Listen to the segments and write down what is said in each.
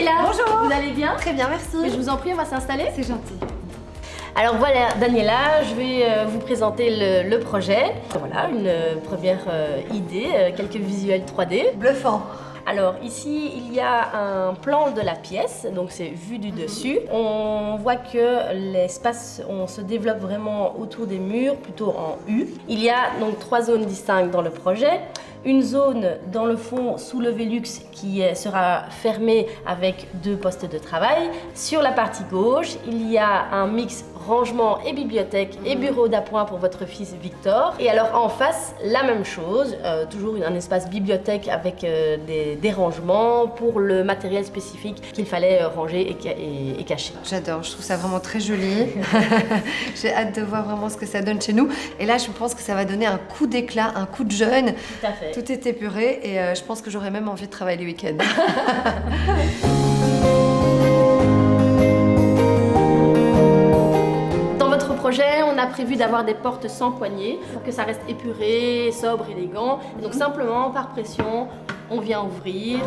Daniela. Bonjour. Vous allez bien? Très bien, merci. Mais je vous en prie, on va s'installer. C'est gentil. Alors voilà, Daniela, je vais vous présenter le projet. Voilà, une première idée, quelques visuels 3D. Bluffant. Alors ici, il y a un plan de la pièce, donc c'est vu du dessus. On voit que l'espace, on se développe vraiment autour des murs, plutôt en U. Il y a donc 3 zones distinctes dans le projet. Une zone dans le fond sous le Velux qui sera fermée avec 2 postes de travail. Sur la partie gauche, il y a un mix rangement et bibliothèque et bureau d'appoint pour votre fils Victor. Et alors en face, la même chose, toujours un espace bibliothèque avec des rangements pour le matériel spécifique qu'il fallait ranger et cacher. J'adore, je trouve ça vraiment très joli. J'ai hâte de voir vraiment ce que ça donne chez nous. Et là, je pense que ça va donner un coup d'éclat, un coup de jeune. Tout à fait. Tout est épuré et je pense que j'aurais même envie de travailler les week-ends. Projet, on a prévu d'avoir des portes sans poignée pour que ça reste épuré, sobre, élégant. Et donc simplement par pression, on vient ouvrir.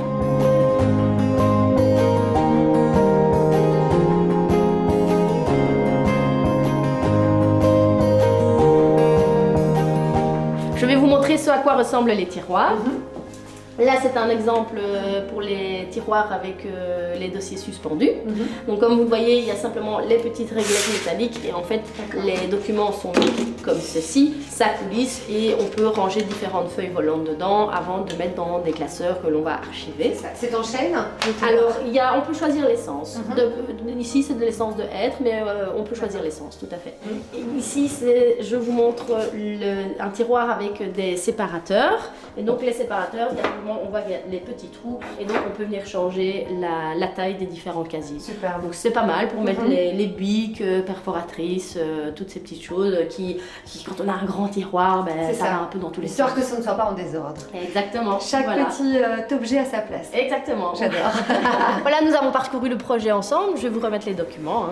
Je vais vous montrer ce à quoi ressemblent les tiroirs. Là, c'est un exemple pour les tiroirs avec les dossiers suspendus. Donc, comme vous le voyez, il y a simplement les petites réglettes métalliques et en fait, les documents sont comme ceci. Ça coulisse et on peut ranger différentes feuilles volantes dedans avant de mettre dans des classeurs que l'on va archiver. C'est en chaîne? Alors, on peut choisir l'essence. Ici, c'est de l'essence de hêtre, mais on peut choisir l'essence, tout à fait. Et ici, je vous montre un tiroir avec des séparateurs. Et donc, les séparateurs, on voit qu'il y a les petits trous et donc on peut venir changer la taille des différents casiers. Super. Donc c'est pas mal pour mettre les bics, perforatrices, toutes ces petites choses qui quand on a un grand tiroir, ça va un peu dans tous les sens. Histoire que ça ne soit pas en désordre. Exactement. Chaque petit objet à sa place. Exactement. J'adore. Voilà, nous avons parcouru le projet ensemble. Je vais vous remettre les documents.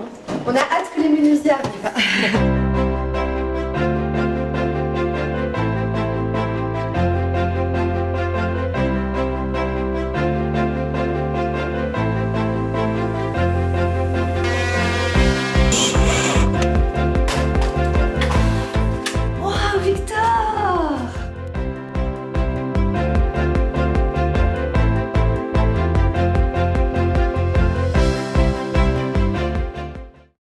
On a hâte que les menuisiers arrivent.